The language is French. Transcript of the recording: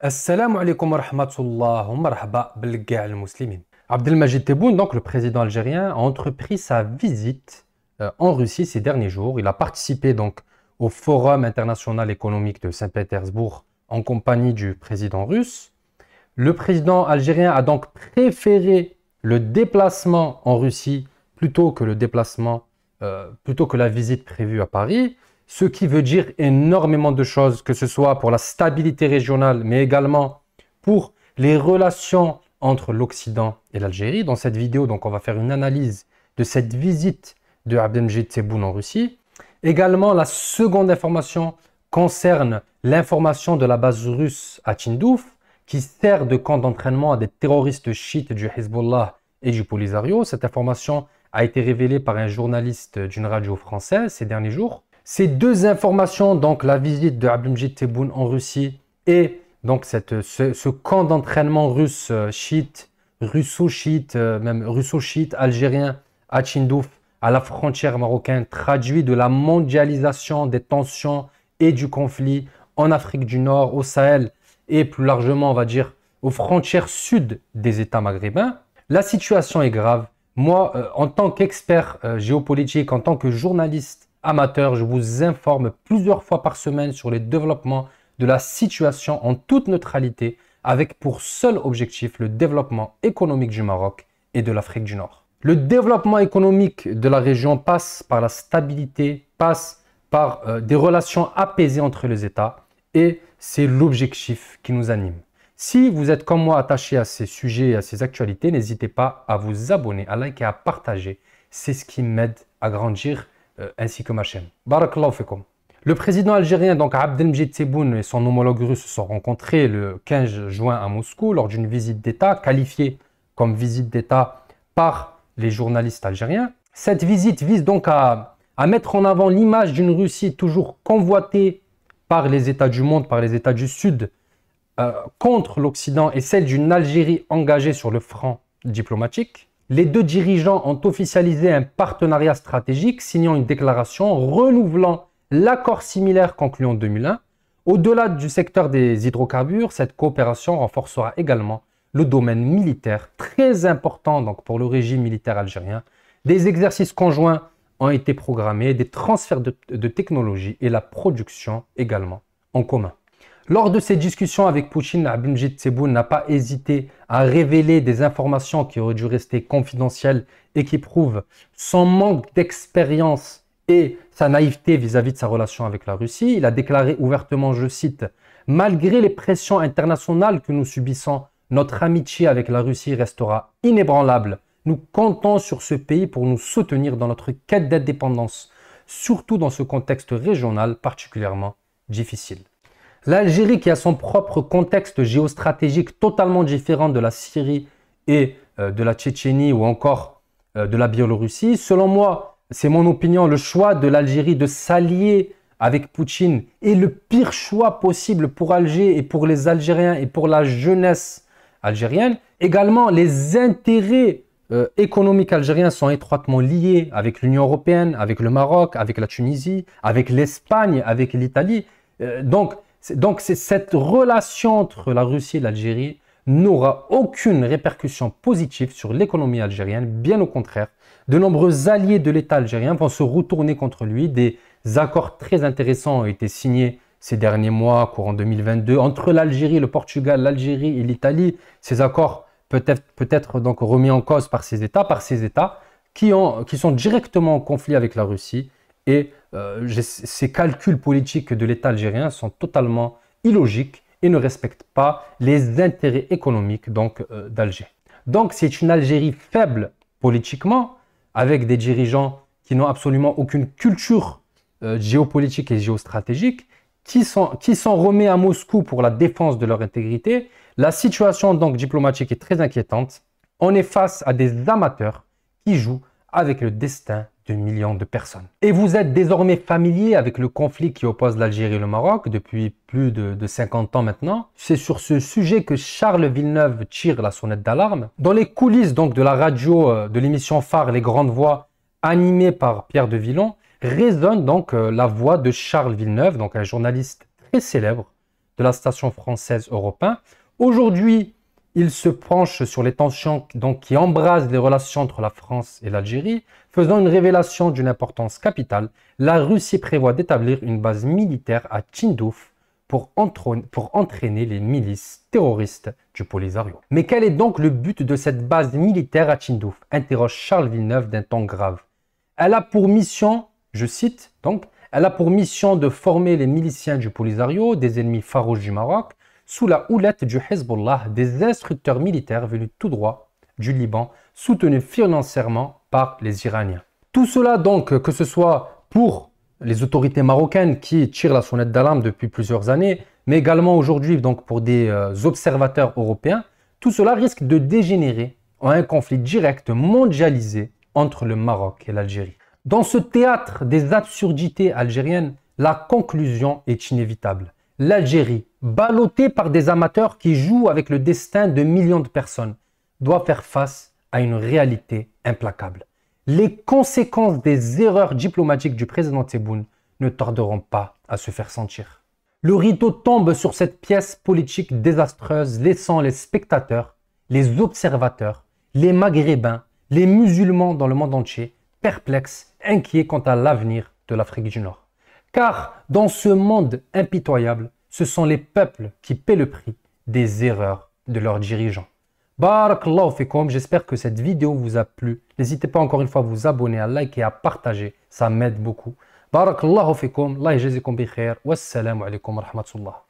Assalamu alaikum wa rahmatullah wa marhaba bilqa' al-muslimin. Abdelmajid Tebboune, donc le président algérien, a entrepris sa visite en Russie ces derniers jours. Il a participé donc au Forum international économique de Saint-Pétersbourg en compagnie du président russe. Le président algérien a donc préféré le déplacement en Russie plutôt que plutôt que la visite prévue à Paris. Ce qui veut dire énormément de choses, que ce soit pour la stabilité régionale, mais également pour les relations entre l'Occident et l'Algérie. Dans cette vidéo, donc, on va faire une analyse de cette visite de Abdelmajid Tebboune en Russie. Également, la seconde information concerne l'information de la base russe à Tindouf, qui sert de camp d'entraînement à des terroristes chiites du Hezbollah et du Polisario. Cette information a été révélée par un journaliste d'une radio française ces derniers jours. Ces deux informations, donc la visite de Abdelmajid Tebboune en Russie et donc ce camp d'entraînement russe chiite, russo-chiite, même russo-chiite algérien à Tindouf, à la frontière marocaine, traduit de la mondialisation des tensions et du conflit en Afrique du Nord, au Sahel et plus largement, on va dire, aux frontières sud des États maghrébins. La situation est grave. Moi, en tant qu'expert géopolitique, en tant que journaliste amateur, je vous informe plusieurs fois par semaine sur les développements de la situation en toute neutralité, avec pour seul objectif le développement économique du Maroc et de l'Afrique du Nord. Le développement économique de la région passe par la stabilité, passe par des relations apaisées entre les États, et c'est l'objectif qui nous anime. Si vous êtes comme moi attaché à ces sujets et à ces actualités, n'hésitez pas à vous abonner, à liker et à partager. C'est ce qui m'aide à grandir ainsi que ma chaîne. Barakallahu fikum. Le président algérien, donc Abdelmajid Tebboune, et son homologue russe se sont rencontrés le 15 juin à Moscou lors d'une visite d'État, qualifiée comme visite d'État par les journalistes algériens. Cette visite vise donc à mettre en avant l'image d'une Russie toujours convoitée par les États du monde, par les États du Sud, contre l'Occident, et celle d'une Algérie engagée sur le front diplomatique. Les deux dirigeants ont officialisé un partenariat stratégique, signant une déclaration renouvelant l'accord similaire conclu en 2001. Au-delà du secteur des hydrocarbures, cette coopération renforcera également le domaine militaire, très important donc pour le régime militaire algérien. Des exercices conjoints ont été programmés, des transferts de technologies et la production également en commun. Lors de ces discussions avec Poutine, Abdelmajid Tebboune n'a pas hésité à révéler des informations qui auraient dû rester confidentielles et qui prouvent son manque d'expérience et sa naïveté vis-à-vis de sa relation avec la Russie. Il a déclaré ouvertement, je cite, « Malgré les pressions internationales que nous subissons, notre amitié avec la Russie restera inébranlable. Nous comptons sur ce pays pour nous soutenir dans notre quête d'indépendance, surtout dans ce contexte régional particulièrement difficile. » L'Algérie, qui a son propre contexte géostratégique totalement différent de la Syrie et de la Tchétchénie ou encore de la Biélorussie, selon moi, c'est mon opinion, le choix de l'Algérie de s'allier avec Poutine est le pire choix possible pour Alger et pour les Algériens et pour la jeunesse algérienne. Également, les intérêts économiques algériens sont étroitement liés avec l'Union européenne, avec le Maroc, avec la Tunisie, avec l'Espagne, avec l'Italie. Donc, cette relation entre la Russie et l'Algérie n'aura aucune répercussion positive sur l'économie algérienne. Bien au contraire, de nombreux alliés de l'État algérien vont se retourner contre lui. Des accords très intéressants ont été signés ces derniers mois, courant 2022, entre l'Algérie, le Portugal, l'Algérie et l'Italie. Ces accords peuvent être donc remis en cause par ces États qui sont directement en conflit avec la Russie. Et ces calculs politiques de l'État algérien sont totalement illogiques et ne respectent pas les intérêts économiques d'Alger. Donc c'est une Algérie faible politiquement, avec des dirigeants qui n'ont absolument aucune culture géopolitique et géostratégique, qui sont remis à Moscou pour la défense de leur intégrité. La situation donc diplomatique est très inquiétante. On est face à des amateurs qui jouent avec le destin de millions de personnes. Et vous êtes désormais familier avec le conflit qui oppose l'Algérie et le Maroc depuis plus de 50 ans maintenant. C'est sur ce sujet que Charles Villeneuve tire la sonnette d'alarme. Dans les coulisses donc de la radio, de l'émission phare Les Grandes Voix, animée par Pierre de Villon, résonne donc la voix de Charles Villeneuve, donc un journaliste très célèbre de la station française Europe 1. Aujourd'hui, il se penche sur les tensions qui embrasent les relations entre la France et l'Algérie, faisant une révélation d'une importance capitale. La Russie prévoit d'établir une base militaire à Tindouf pour entraîner les milices terroristes du Polisario. Mais quel est donc le but de cette base militaire à Tindouf? Interroge Charles Villeneuve d'un ton grave. Elle a pour mission, je cite donc, elle a pour mission de former les miliciens du Polisario, des ennemis farouches du Maroc, sous la houlette du Hezbollah, des instructeurs militaires venus tout droit du Liban, soutenus financièrement par les Iraniens. Tout cela donc, que ce soit pour les autorités marocaines qui tirent la sonnette d'alarme depuis plusieurs années, mais également aujourd'hui donc pour des observateurs européens, tout cela risque de dégénérer en un conflit direct mondialisé entre le Maroc et l'Algérie. Dans ce théâtre des absurdités algériennes, la conclusion est inévitable. L'Algérie, ballottée par des amateurs qui jouent avec le destin de millions de personnes, doit faire face à une réalité implacable. Les conséquences des erreurs diplomatiques du président Tebboune ne tarderont pas à se faire sentir. Le rideau tombe sur cette pièce politique désastreuse, laissant les spectateurs, les observateurs, les Maghrébins, les musulmans dans le monde entier perplexes, inquiets quant à l'avenir de l'Afrique du Nord. Car dans ce monde impitoyable, ce sont les peuples qui paient le prix des erreurs de leurs dirigeants. Barakallahu fikum, j'espère que cette vidéo vous a plu. N'hésitez pas encore une fois à vous abonner, à liker et à partager, ça m'aide beaucoup. Barakallahu fikum, Allah yajazikum bi khair, wassalamu alaikum wa rahmatullah.